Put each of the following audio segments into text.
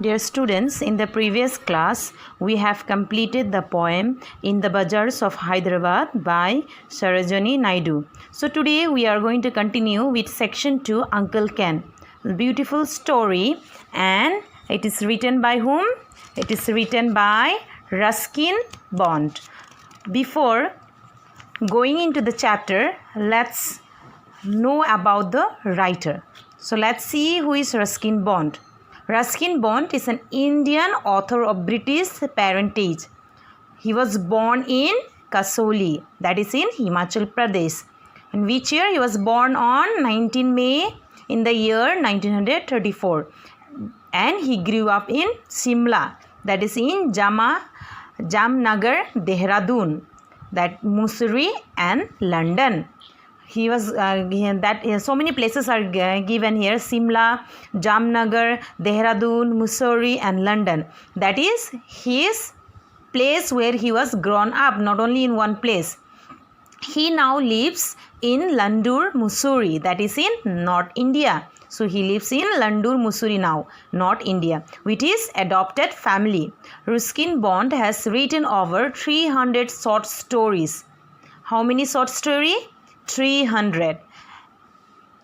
Dear students, in the previous class, we have completed the poem In the Bazaars of Hyderabad by Sarojini Naidu. So today we are going to continue with section 2, Uncle Ken. Beautiful story, and it is written by whom? It is written by Ruskin Bond. Before going into the chapter, let's know about the writer. So let's see who is Ruskin Bond. Ruskin Bond is an Indian author of British parentage. He was born in Kasoli, that is in Himachal Pradesh. In which year? He was born on 19 May in the year 1934. And he grew up in Simla, that is in Jamnagar, Dehradun, that Mussoorie and London. He was so many places are given here: Simla, Jamnagar, Dehradun, Mussoorie and London. That is his place where he was grown up, not only in one place. He now lives in Landur, Mussoorie, that is in North India. So he lives in Landur, Mussoorie now, North India, with his adopted family. Ruskin Bond has written over 300 short stories. How many short stories? 300.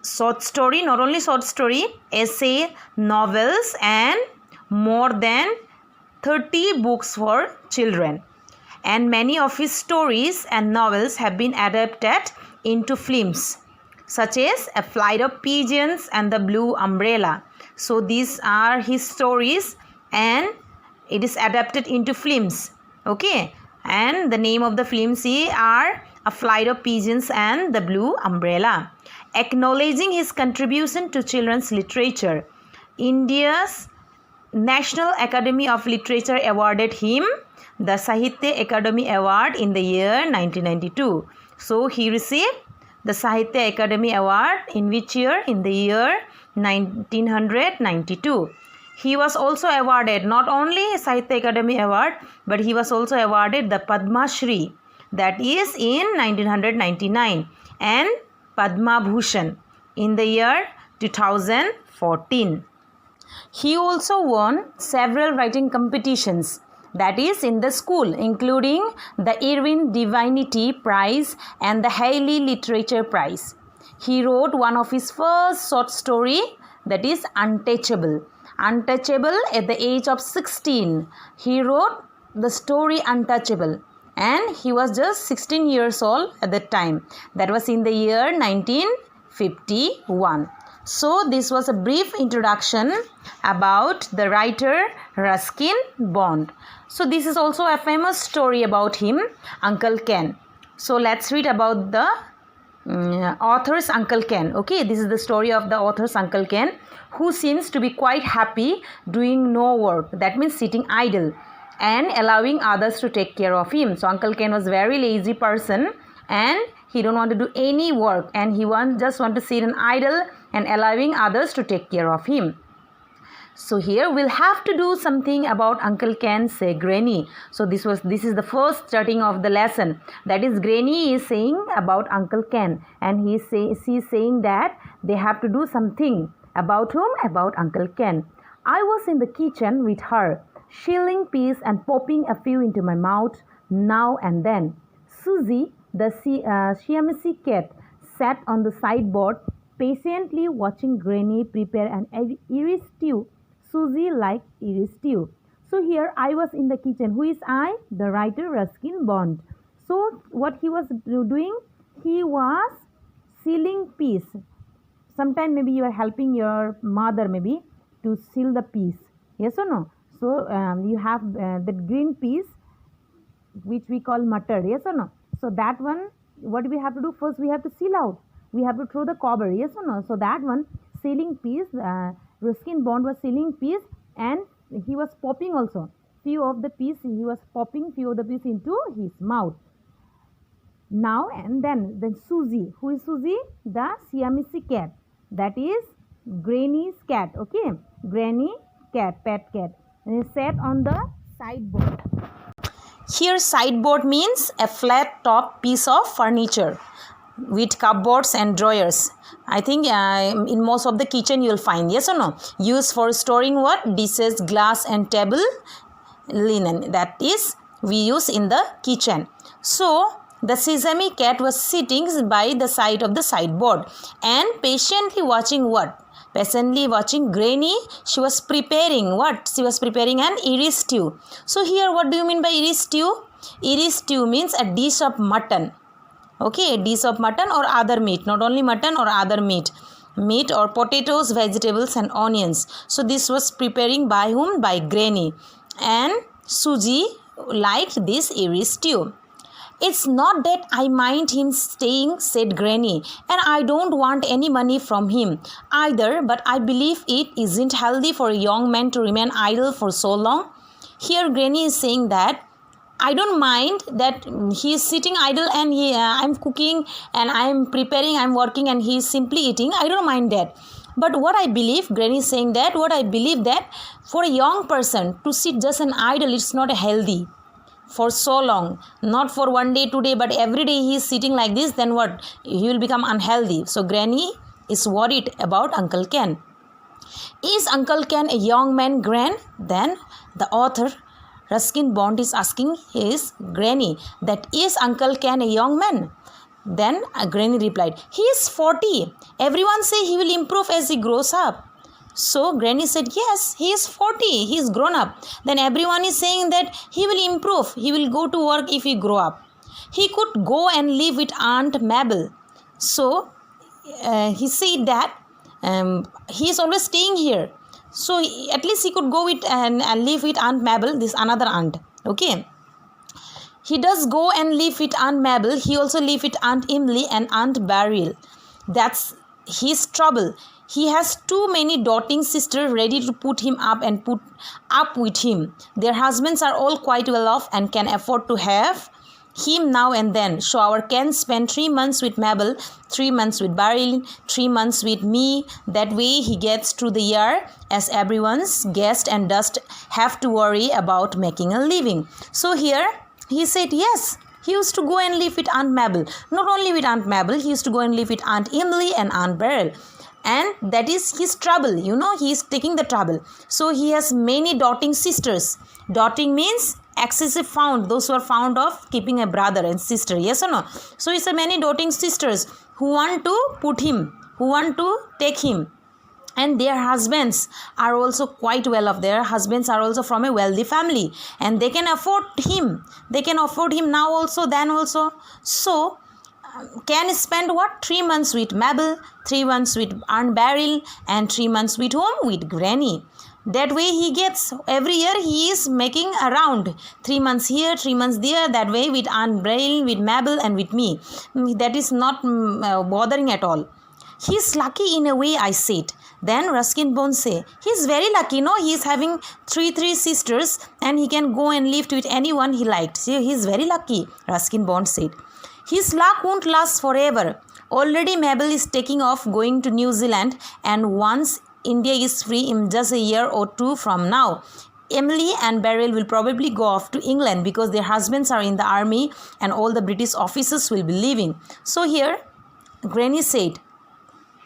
Short story, not only short story, essay, novels and more than 30 books for children. And many of his stories and novels have been adapted into films, such as A Flight of Pigeons and The Blue Umbrella. So these are his stories and it is adapted into films. Okay, and the name of the films are A Flight of Pigeons and The Blue Umbrella. Acknowledging his contribution to children's literature, India's National Academy of Literature awarded him the Sahitya Akademi Award in the year 1992. So he received the Sahitya Akademi Award in which year? In the year 1992. He was also awarded not only Sahitya Akademi Award, but he was also awarded the Padma Shri, that is in 1999, and Padma Bhushan in the year 2014. He also won several writing competitions, that is in the school, including the Irving Divinity Prize and the Haley Literature Prize. He wrote one of his first short story, that is Untouchable. Untouchable at the age of 16. He wrote the story Untouchable, and he was just 16 years old at that time. That was in the year 1951. So this was a brief introduction about the writer Ruskin Bond. So this is also a famous story about him, Uncle Ken. So let's read about the author's Uncle Ken. Okay, this is the story of the author's Uncle Ken, who seems to be quite happy doing no work. That means sitting idle and allowing others to take care of him. So Uncle Ken was very lazy person and he don't want to do any work, and he just want to sit and idle and allowing others to take care of him. So here we'll have to do something about Uncle Ken's granny. So this is the first starting of the lesson. That is, granny is saying about Uncle Ken, and she's saying that they have to do something. About whom? About Uncle Ken. I was in the kitchen with her, shilling peas and popping a few into my mouth now and then. Susie, the Siamese cat, sat on the sideboard, patiently watching Granny prepare an Irish stew. Susie liked Irish stew. So here I was in the kitchen. Who is I? The writer Ruskin Bond. So what he was doing? He was sealing peas. Sometime maybe you are helping your mother maybe to seal the peas. Yes or no? So you have the green peas, which we call mutton. Yes or no? So that one, what we have to do? First we have to seal out. We have to throw the cover. Yes or no? So that one, sealing peas, Ruskin Bond was sealing peas, and he was popping also. Few of the peas, he was popping few of the peas into his mouth. Now and then Susie. Who is Susie? The Siamese cat. That is Granny's cat. Okay, Granny cat, pet cat. And he sat on the sideboard. Here sideboard means a flat top piece of furniture. with cupboards and drawers. I think in most of the kitchen you will find, yes or no? Used for storing what? Dishes, glass and table linen. That is we use in the kitchen. So the Sesame cat was sitting by the side of the sideboard and patiently watching what? Patiently watching Granny. She was preparing what? She was preparing an Irish stew. So here what do you mean by Irish stew? Irish stew means a dish of mutton. Okay, a dish of mutton or other meat. Not only mutton or other meat. Meat or potatoes, vegetables and onions. So this was preparing by whom? By Granny. And Susie liked this Irish stew. It's not that I mind him staying, said Granny, and I don't want any money from him either, but I believe it isn't healthy for a young man to remain idle for so long. Here Granny is saying that I don't mind that he is sitting idle and I'm cooking and I'm preparing, I'm working and he is simply eating. I don't mind that. But what I believe, Granny is saying that, what I believe that for a young person to sit just an idle, it's not healthy for so long. Not for one day, 2 days, but every day he is sitting like this, then what? He will become unhealthy. So Granny is worried about Uncle Ken. Is Uncle Ken a young man, Gran? Then the author Ruskin Bond is asking his Granny that is Uncle Ken a young man? Then Granny replied, he is 40. Everyone say he will improve as he grows up. So Granny said, yes, he is 40. He is grown up. Then everyone is saying that he will improve. He will go to work if he grow up. He could go and live with Aunt Mabel. So he said that he is always staying here. So at least he could go with and live with Aunt Mabel, this another aunt. Okay. He does go and live with Aunt Mabel. He also live with Aunt Emily and Aunt Beryl. That's his trouble. He has too many doting sisters ready to put him up and put up with him. Their husbands are all quite well off and can afford to have him now and then. So our Ken spent 3 months with Mabel, 3 months with Beryl, 3 months with me. That way he gets through the year as everyone's guest and doesn't have to worry about making a living. So here he said yes. He used to go and live with Aunt Mabel. Not only with Aunt Mabel, he used to go and live with Aunt Emily and Aunt Beryl. And that is his trouble. You know, he is taking the trouble. So he has many doting sisters. Doting means excessive fond. Those who are fond of keeping a brother and sister. Yes or no? So it's a many doting sisters who want to put him, who want to take him. And their husbands are also quite well off. Their husbands are also from a wealthy family. And they can afford him. They can afford him now also, then also. So Ken spend what? 3 months with Mabel, 3 months with Aunt Beryl, and 3 months with whom? With Granny. That way he gets, every year he is making around 3 months here, 3 months there, that way with Aunt Beryl, with Mabel and with me. That is not bothering at all. He is lucky in a way, I said. Then Ruskin Bond say, he is very lucky, no? He is having three sisters and he can go and live with anyone he liked. So he is very lucky, Ruskin Bond said. His luck won't last forever. Already Mabel is taking off going to New Zealand, and once India is free in just a year or 2 from now, Emily and Beryl will probably go off to England because their husbands are in the army and all the British officers will be leaving. So here Granny said,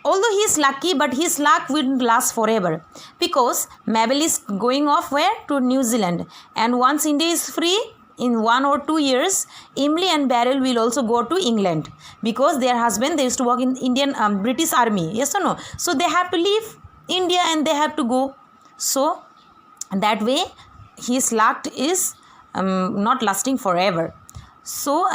although he is lucky, but his luck won't last forever because Mabel is going off where? To New Zealand, and once India is free, in 1 or 2 years, Emily and Beryl will also go to England because their husband, they used to work in Indian British army. Yes or no? So they have to leave India and they have to go. So that way his luck is not lasting forever. So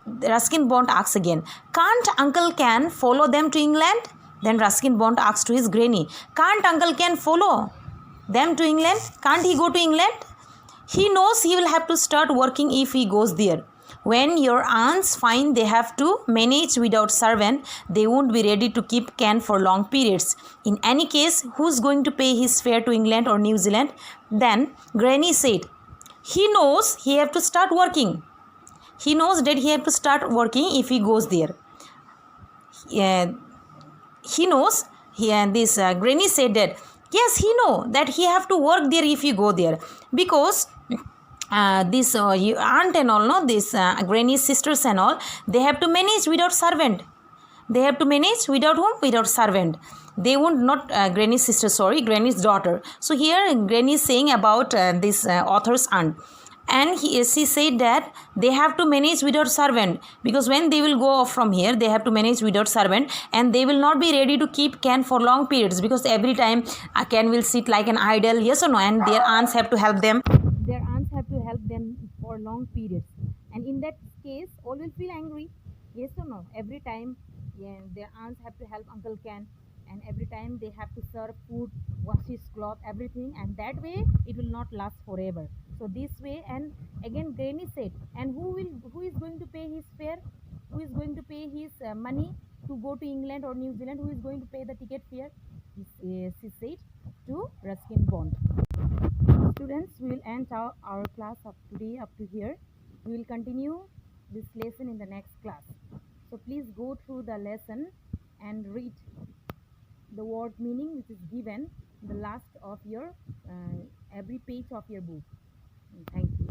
Ruskin Bond asks again, can't Uncle Ken follow them to England? Then Ruskin Bond asks to his Granny, can't Uncle Ken follow them to England? Can't he go to England? He knows he will have to start working if he goes there. When your aunts find they have to manage without servant, they won't be ready to keep Ken for long periods. In any case, who's going to pay his fare to England or New Zealand? Then Granny said, he knows he have to start working. He knows that he have to start working if he goes there. He knows, Granny said that, yes, he know that he have to work there if he go there because this aunt and all, no, this granny's sisters and all, they have to manage without servant. They have to manage without whom? Without servant. They won't, not granny's sister, sorry, granny's daughter. So here granny is saying about this author's aunt. And she said that they have to manage without servant, because when they will go off from here, they have to manage without servant, and they will not be ready to keep Ken for long periods, because every time Ken will sit like an idol, yes or no, and their aunts have to help them. Their aunts have to help them for long periods, and in that case, all will feel angry, yes or no. Every time, yeah, their aunts have to help Uncle Ken, and every time they have to serve food, wash his cloth, everything, and that way it will not last forever. So this way, and again Granny said, and who is going to pay his fare? Who is going to pay his money to go to England or New Zealand? Who is going to pay the ticket fare? She said to Ruskin Bond. Students, we will end our class up today up to here. We will continue this lesson in the next class. So please go through the lesson and read the word meaning which is given in the last of your every page of your book. Thank you.